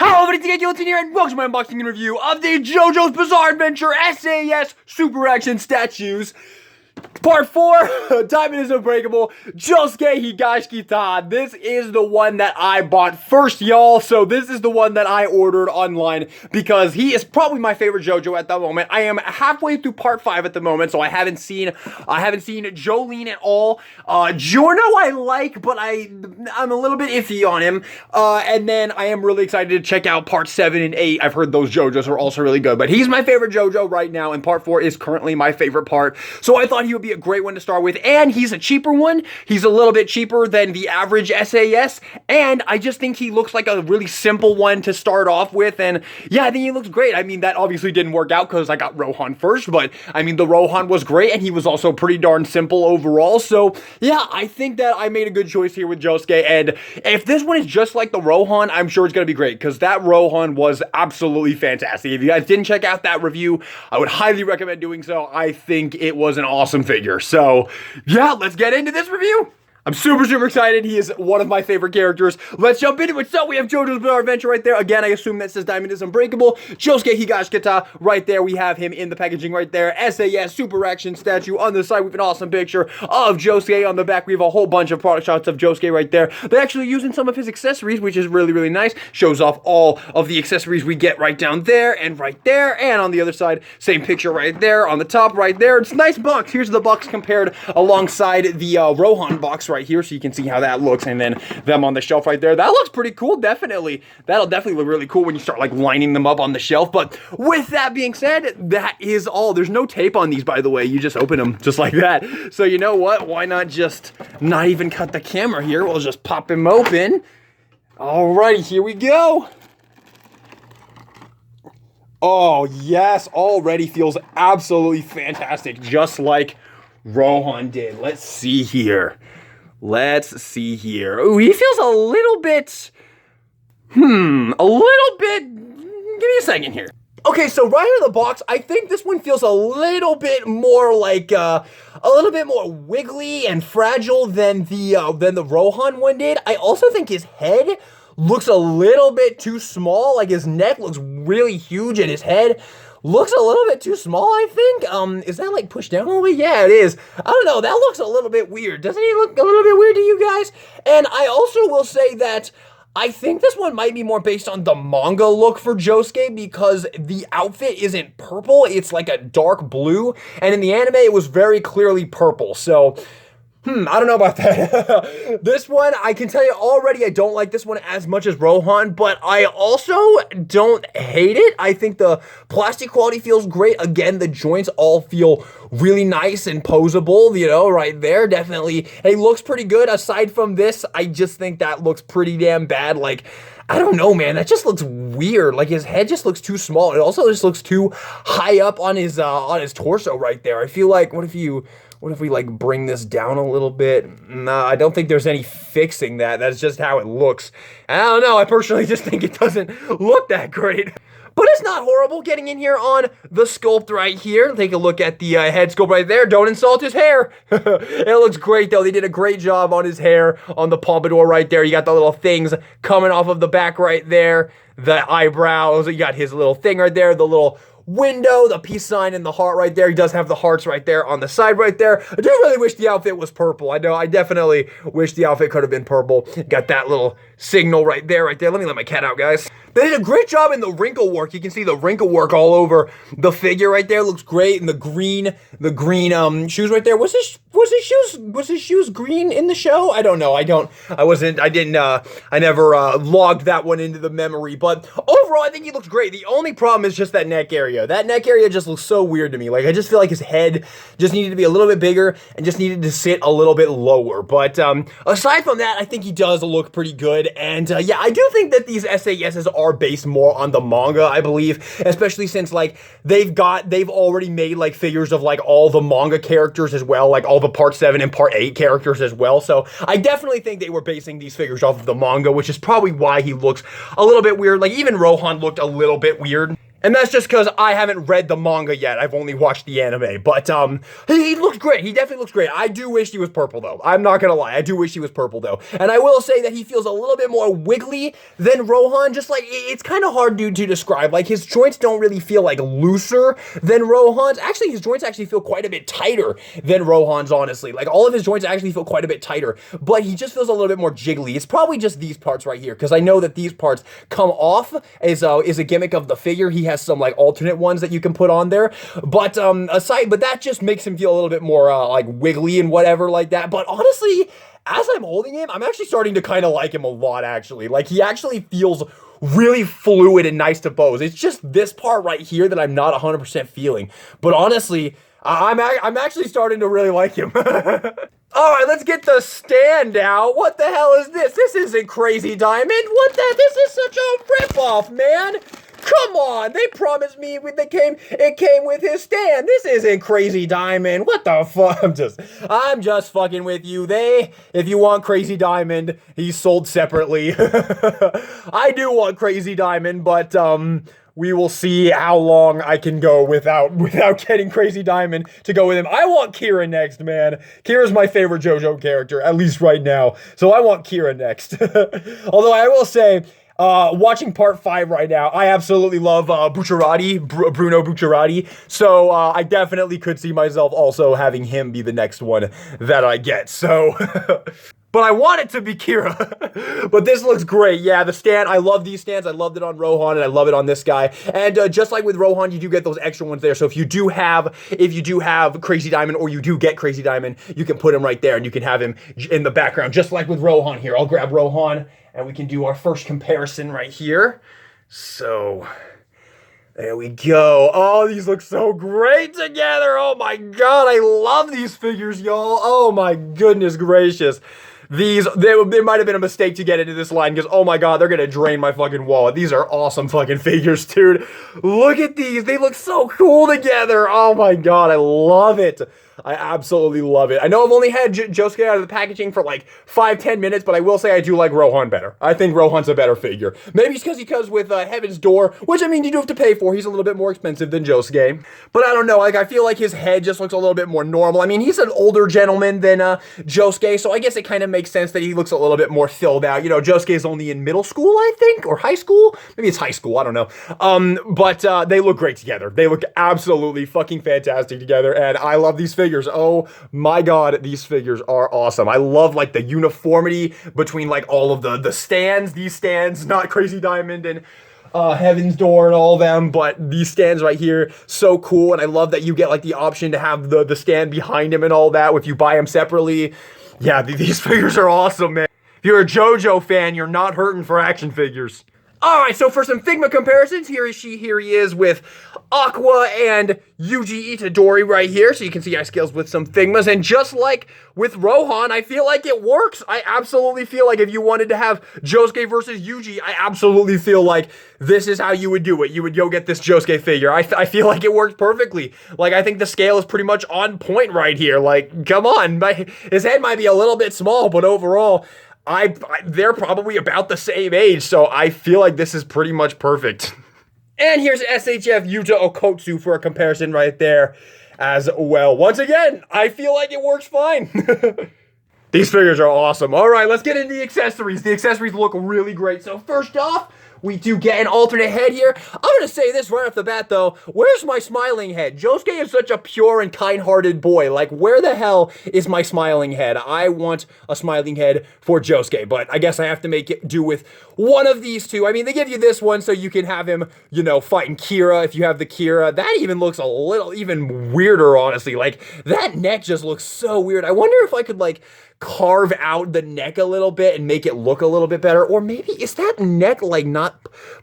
Hello everybody, TK here, and welcome to my unboxing and review of the Jojo's Bizarre Adventure SAS Super Action Statues. Part 4, Diamond is Unbreakable, Josuke Higashikata. This is the one that I bought first, y'all. So this is the one that I ordered online because he is probably my favorite JoJo at the moment. I am halfway through part 5 at the moment, so I haven't seen Jolene at all. Giorno I like, but I'm a little bit iffy on him. And then I am really excited to check out part 7 and 8. I've heard those JoJos are also really good, but he's my favorite JoJo right now, and part 4 is currently my favorite part. So I thought he would be a great one to start with, and he's a cheaper one. He's a little bit cheaper than the average SAS, and I just think he looks like a really simple one to start off with, and yeah, I think he looks great. I mean, that obviously didn't work out because I got Rohan first, but I mean, the Rohan was great, and he was also pretty darn simple overall, so yeah, I think that I made a good choice here with Josuke, and if this one is just like the Rohan, I'm sure it's going to be great, because that Rohan was absolutely fantastic. If you guys didn't check out that review, I would highly recommend doing so. I think it was an awesome figure. So, yeah, let's get into this review. I'm super excited. He is one of my favorite characters. Let's jump into it. So we have Jojo's Bizarre Adventure right there. Again, I assume that says Diamond is Unbreakable. Josuke Higashikata right there. We have him in the packaging right there. SAS Super Action Statue on the side. We have an awesome picture of Josuke on the back. We have a whole bunch of product shots of Josuke right there. They're actually using some of his accessories, which is really nice. Shows off all of the accessories we get right down there and right there. And on the other side, same picture right there. On the top right there. It's a nice box. Here's the box compared alongside the Rohan box right here, so you can see how that looks, and then them on the shelf right there. That looks pretty cool, definitely. That'll definitely look really cool when you start like lining them up on the shelf. But with that being said, that is all. There's no tape on these, by the way. You just open them just like that. So you know what? Why not just not even cut the camera here? We'll just pop him open. Alrighty, here we go. Oh, yes, already feels absolutely fantastic, just like Rohan did. Let's see here. Ooh, he feels a little bit, give me a second here. Okay, so right out of the box, I think this one feels a little bit more like, a little bit more wiggly and fragile than the Rohan one did. I also think his head looks a little bit too small. Like, his neck looks really huge and his head looks a little bit too small, I think. Is that like pushed down a little bit? Yeah, it is. I don't know, that looks a little bit weird. Doesn't he look a little bit weird to you guys? And I also will say that I think this one might be more based on the manga look for Josuke, because the outfit isn't purple, it's like a dark blue, and in the anime it was very clearly purple, so I don't know about that. This one, I can tell you already, I don't like this one as much as Rohan, but I also don't hate it. I think the plastic quality feels great. Again, the joints all feel really nice and posable, you know, right there. Definitely, it looks pretty good. Aside from this, I just think that looks pretty damn bad. Like, I don't know, man. That just looks weird. Like, his head just looks too small. It also just looks too high up on his torso right there. I feel like, what if we like bring this down a little bit? Nah, I don't think there's any fixing that. That's just how it looks. I don't know. I personally just think it doesn't look that great. But it's not horrible. Getting in here on the sculpt right here. Take a look at the head sculpt right there. Don't insult his hair. It looks great, though. They did a great job on his hair, on the pompadour right there. You got the little things coming off of the back right there. The eyebrows. You got his little thing right there. The little window, the peace sign, and the heart right there. He does have the hearts right there on the side right there. I do really wish the outfit was purple. I know, I definitely wish the outfit could have been purple. Got that little signal right there. Let me let my cat out, guys. They did a great job in the wrinkle work. You can see the wrinkle work all over the figure right there. Looks great. And the green shoes right there. Was his shoes green in the show? I don't know. I never logged that one into the memory. But overall, I think he looks great. The only problem is just that neck area. That neck area just looks so weird to me. Like, I just feel like his head just needed to be a little bit bigger and just needed to sit a little bit lower. But aside from that, I think he does look pretty good. And yeah, I do think that these SASs are based more on the manga, I believe, especially since like they've already made like figures of like all the manga characters as well, like all the part 7 and part 8 characters as well. So I definitely think they were basing these figures off of the manga, which is probably why he looks a little bit weird. Like, even Rohan looked a little bit weird. And that's just because I haven't read the manga yet. I've only watched the anime. But he looks great. He definitely looks great. I do wish he was purple, though. I'm not going to lie. I do wish he was purple, though. And I will say that he feels a little bit more wiggly than Rohan. Just like, it's kind of hard to describe. Like, his joints don't really feel like looser than Rohan's. Actually, his joints actually feel quite a bit tighter than Rohan's, honestly. Like, all of his joints actually feel quite a bit tighter. But he just feels a little bit more jiggly. It's probably just these parts right here. Because I know that these parts come off is a gimmick of the figure. He has some like alternate ones that you can put on there, but but that just makes him feel a little bit more like wiggly and whatever like that. But honestly, as I'm holding him, I'm actually starting to kind of like him a lot, actually. Like, he actually feels really fluid and nice to pose. It's just this part right here that I'm not 100% feeling. But honestly, I'm actually starting to really like him. All right, let's get the stand out. What the hell is this? This isn't Crazy Diamond. This is such a ripoff, man. Come on, they promised me it came with his stand. This isn't Crazy Diamond. What the fuck? I'm just fucking with you. If you want Crazy Diamond, he's sold separately. I do want Crazy Diamond, but we will see how long I can go without getting Crazy Diamond to go with him. I want Kira next, man. Kira's my favorite JoJo character, at least right now. So I want Kira next. Although I will say, watching part 5 right now, I absolutely love Bruno Bucciarati. So I definitely could see myself also having him be the next one that I get. So. But I want it to be Kira. But this looks great. Yeah, the stand, I love these stands. I loved it on Rohan, and I love it on this guy. And just like with Rohan, you do get those extra ones there. So if you do have Crazy Diamond, or you do get Crazy Diamond, you can put him right there, and you can have him in the background, just like with Rohan here. I'll grab Rohan, and we can do our first comparison right here. So there we go. Oh, these look so great together. Oh my God, I love these figures, y'all. Oh my goodness gracious. There might have been a mistake to get into this line because, oh my God, they're gonna drain my fucking wallet. These are awesome fucking figures, dude. Look at these. They look so cool together. Oh my God, I love it. I absolutely love it. I know I've only had Josuke out of the packaging for like 5-10 minutes, but I will say I do like Rohan better. I think Rohan's a better figure. Maybe it's because he comes with Heaven's Door, which, I mean, you do have to pay for. He's a little bit more expensive than Josuke. But I don't know, like, I feel like his head just looks a little bit more normal. I mean, he's an older gentleman than Josuke, so I guess it kind of makes sense that he looks a little bit more filled out. You know, Josuke's only in middle school, I think, or high school. Maybe it's high school, I don't know. But they look great together. They look absolutely fucking fantastic together, and I love these figures. Oh my God, these figures are awesome. I love like the uniformity between like all of the stands, these stands, not Crazy Diamond and Heaven's Door and all of them, but these stands right here, so cool. And I love that you get like the option to have the stand behind him and all that if you buy them separately. Yeah, these figures are awesome, man. If you're a JoJo fan, you're not hurting for action figures. Alright, so for some Figma comparisons, here he is with Aqua and Yuji Itadori right here. So you can see I scales with some Figmas. And just like with Rohan, I feel like it works. I absolutely feel like if you wanted to have Josuke versus Yuji, I absolutely feel like this is how you would do it. You would go get this Josuke figure. I feel like it works perfectly. Like, I think the scale is pretty much on point right here. Like, come on. His head might be a little bit small, but overall, they're probably about the same age, so I feel like this is pretty much perfect. And here's SHF Yuta Okotsu for a comparison right there as well. Once again, I feel like it works fine. These figures are awesome. All right, let's get into the accessories. The accessories look really great. So first off, we do get an alternate head here. I'm gonna say this right off the bat though. Where's my smiling head? Josuke is such a pure and kind-hearted boy. Like, where the hell is my smiling head? I want a smiling head for Josuke, but I guess I have to make it do with one of these two. I mean, they give you this one so you can have him, you know, fighting Kira if you have the Kira. That even looks a little even weirder, honestly. Like, that neck just looks so weird. I wonder if I could, like, carve out the neck a little bit and make it look a little bit better. Or maybe, is that neck like not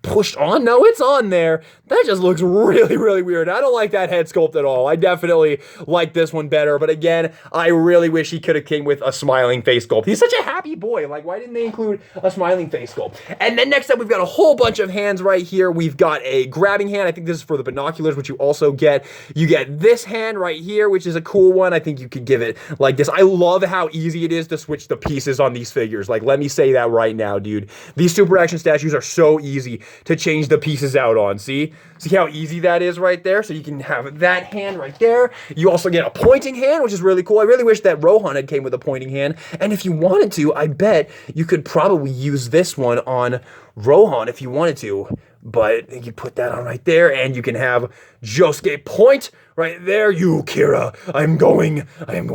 pushed on? No, it's on there. That just looks really, really weird. I don't like that head sculpt at all. I definitely like this one better. But again, I really wish he could have came with a smiling face sculpt. He's such a happy boy. Like, why didn't they include a smiling face sculpt? And then next up, we've got a whole bunch of hands right here. We've got a grabbing hand. I think this is for the binoculars, which you also get. You get this hand right here, which is a cool one. I think you could give it like this. I love how easy it it is to switch the pieces on these figures. Like, let me say that right now, dude. These Super Action statues are so easy to change the pieces out on. See how easy that is right there? So you can have that hand right there. You also get a pointing hand, which is really cool. I really wish that Rohan had came with a pointing hand. And if you wanted to, I bet you could probably use this one on Rohan if you wanted to. But you put that on right there, and you can have Josuke point right there. You, Kira, I am going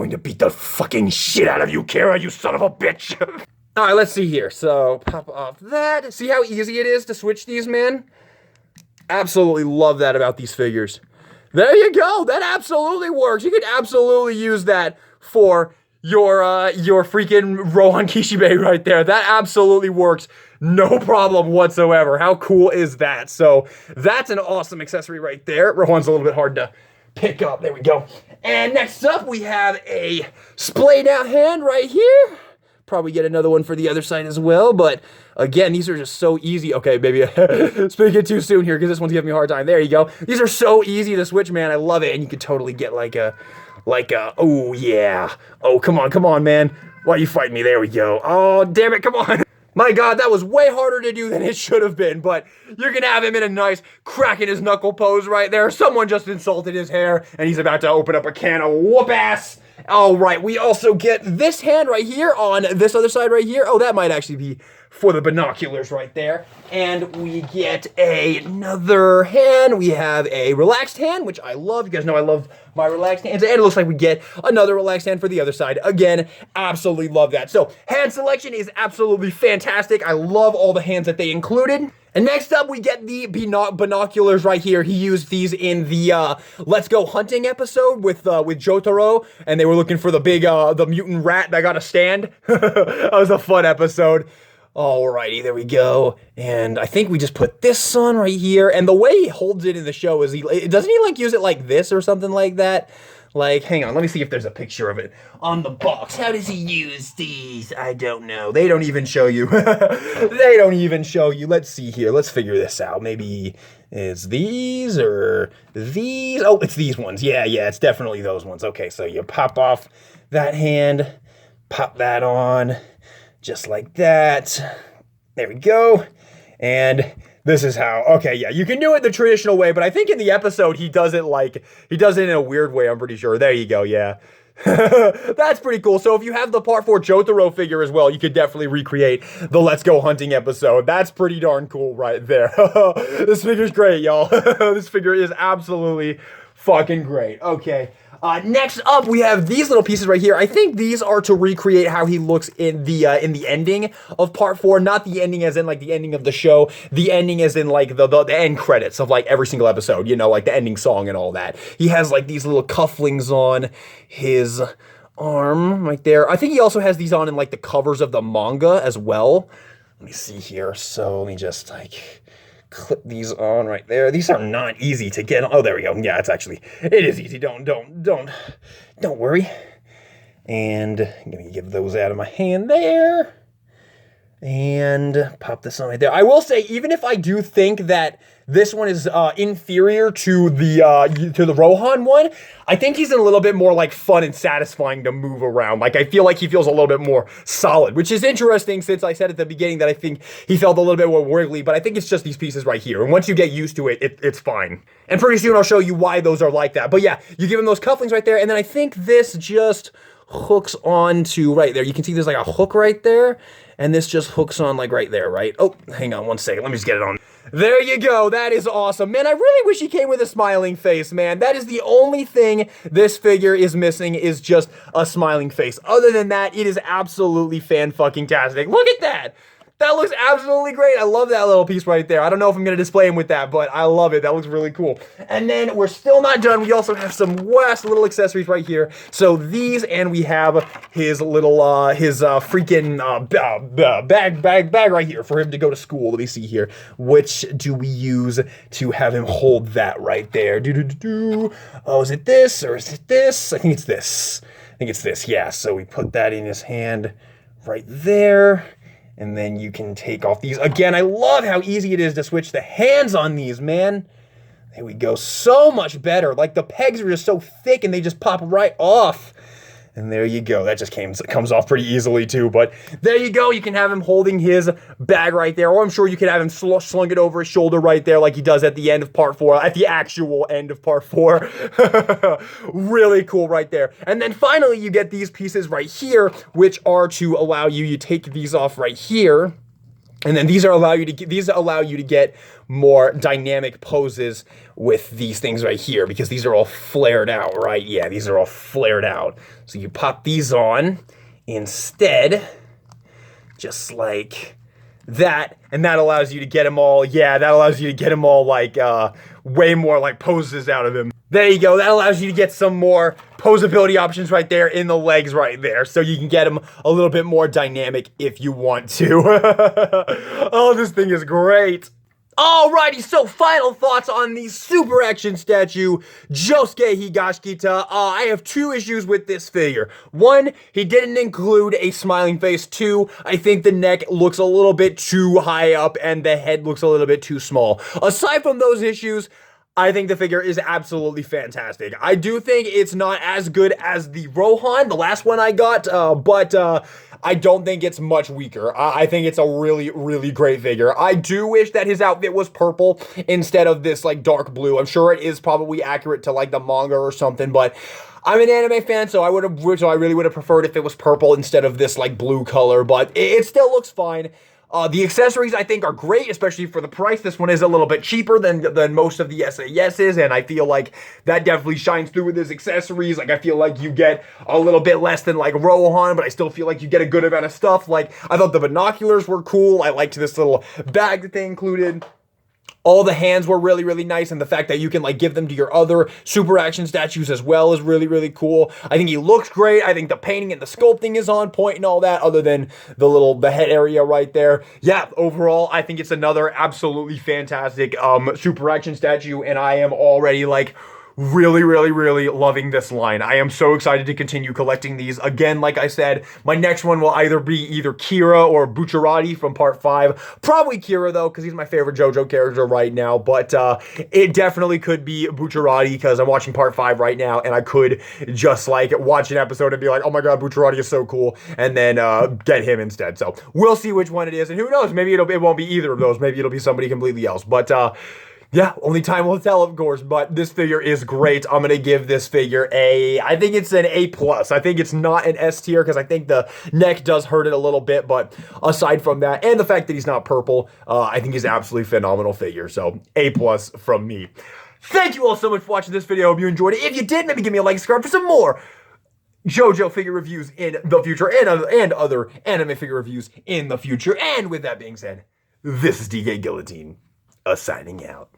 to beat the fucking shit out of you, Kira, you son of a bitch. All right, let's see here. So pop off that. See how easy it is to switch these, man? Absolutely love that about these figures. There you go. That absolutely works. You can absolutely use that for your freaking Rohan Kishibe right there. That absolutely works. No problem whatsoever. How cool is that? So that's an awesome accessory right there. Rohan's a little bit hard to pick up. There we go. And next up, we have a splayed out hand right here. Probably get another one for the other side as well. But again, these are just so easy. Okay, maybe speaking too soon here because this one's giving me a hard time. There you go. These are so easy to switch, man. I love it. And you could totally get like a, oh yeah. Oh, come on, man. Why are you fighting me? There we go. Oh, damn it. Come on. My God, that was way harder to do than it should have been, but you can have him in a nice cracking his knuckle pose right there. Someone just insulted his hair, and he's about to open up a can of whoop ass. All right, we also get this hand right here on this other side right here. Oh, that might actually be for the binoculars right there. And we get another hand. We have a relaxed hand, which I love. You guys know I love my relaxed hands. And it looks like we get another relaxed hand for the other side. Again, absolutely love that. So hand selection is absolutely fantastic. I love all the hands that they included. And next up, we get the binoculars right here. He used these in the Let's Go Hunting episode with Jotaro, and they were looking for the big, the mutant rat that got a stand. That was a fun episode. Alrighty, there we go. And I think we just put this on right here. And the way he holds it in the show is doesn't he like use it like this or something like that? Like, hang on, let me see if there's a picture of it on the box. How does he use these? I don't know. They don't even show you. They don't even show you. Let's see here. Let's figure this out. Maybe it's these or these. Oh, it's these ones. Yeah, it's definitely those ones. Okay, so you pop off that hand, pop that on, just like that. There we go. And this is how, okay, yeah, you can do it the traditional way, but I think in the episode he does it in a weird way, I'm pretty sure. There you go, yeah. That's pretty cool. So if you have the Part 4 Jotaro figure as well, you could definitely recreate the Let's Go Hunting episode. That's pretty darn cool right there. This figure's great, y'all. This figure is absolutely fucking great. Okay. Next up, we have these little pieces right here. I think these are to recreate how he looks in the ending of Part 4. Not the ending as in like the ending of the show. The ending as in like the end credits of like every single episode. You know, like the ending song and all that. He has like these little cufflinks on his arm right there. I think he also has these on in like the covers of the manga as well. Let me see here. So let me just like clip these on right there. These are not easy to get on. Oh, there we go. Yeah, it is easy. Don't worry. And I'm gonna give those out of my hand there. And pop this on right there. I will say, even if I do think that this one is inferior to the Rohan one, I think he's a little bit more like fun and satisfying to move around. Like I feel like he feels a little bit more solid, which is interesting since I said at the beginning that I think he felt a little bit more wiggly, but I think it's just these pieces right here. And once you get used to it, it's fine. And pretty soon I'll show you why those are like that. But yeah, you give him those cufflinks right there, and then I think this just hooks onto right there. You can see there's like a hook right there, and this just hooks on like right there, right? Oh, hang on one second. Let me just get it on. There you go. That is awesome. Man, I really wish he came with a smiling face, man. That is the only thing this figure is missing, is just a smiling face. Other than that, it is absolutely fan-fucking-tastic. Look at that. That looks absolutely great. I love that little piece right there. I don't know if I'm going to display him with that, but I love it. That looks really cool. And then we're still not done. We also have some last little accessories right here. So these, and we have his little, freaking bag right here for him to go to school. Let me see here. Which do we use to have him hold that right there? Oh, is it this or is it this? I think it's this. Yeah, so we put that in his hand right there. And then you can take off these. Again, I love how easy it is to switch the hands on these, man. There we go. So much better. Like the pegs are just so thick and they just pop right off. And there you go. That just comes off pretty easily too. But there you go. You can have him holding his bag right there. Or I'm sure you could have him slung it over his shoulder right there like he does at the end of part 4. At the actual end of part 4. Really cool right there. And then finally you get these pieces right here, which are to allow you take these off right here. And then these allow you to get more dynamic poses with these things right here, because these are all flared out, right? Yeah, these are all flared out. So you pop these on instead, just like that, and that allows you to get them all, like way more like poses out of him. There you go. That allows you to get some more posability options right there in the legs right there. So you can get them a little bit more dynamic if you want to. Oh, this thing is great. Alrighty, so final thoughts on the super action statue, Josuke Higashikata. I have 2 issues with this figure. 1, he didn't include a smiling face. 2, I think the neck looks a little bit too high up and the head looks a little bit too small. Aside from those issues, I think the figure is absolutely fantastic. I do think it's not as good as the Rohan, the last one I got, but I don't think it's much weaker. I think it's a really, really great figure. I do wish that his outfit was purple instead of this like dark blue. I'm sure it is probably accurate to like the manga or something, but I'm an anime fan, so I really would have preferred if it was purple instead of this like blue color, but it still looks fine. The accessories I think are great, especially for the price. This one is a little bit cheaper than most of the SASs, and I feel like that definitely shines through with his accessories. Like, I feel like you get a little bit less than like Rohan, but I still feel like you get a good amount of stuff. Like, I thought the binoculars were cool. I liked this little bag that they included. All the hands were really, really nice, and the fact that you can like give them to your other super action statues as well is really, really cool. I think he looks great. I think the painting and the sculpting is on point and all that, other than the head area right there. Yeah, overall, I think it's another absolutely fantastic super action statue, and I am already like really, really, really loving this line. I am so excited to continue collecting these. Again, like I said, my next one will either be Kira or Bucciarati from part 5. Probably Kira though, because he's my favorite JoJo character right now, but it definitely could be Bucciarati because I'm watching part 5 right now, and I could just like watch an episode and be like, oh my god, Bucciarati is so cool, and then get him instead. So we'll see which one it is, and who knows, maybe it won't be either of those. Maybe it'll be somebody completely else, but yeah, only time will tell, of course, but this figure is great. I'm going to give this figure I think it's an A+. I think it's not an S tier because I think the neck does hurt it a little bit, but aside from that, and the fact that he's not purple, I think he's an absolutely phenomenal figure, so A+ from me. Thank you all so much for watching this video. I hope you enjoyed it. If you did, maybe give me a like and subscribe for some more JoJo figure reviews in the future and other anime figure reviews in the future. And with that being said, this is DK Guillotine, signing out.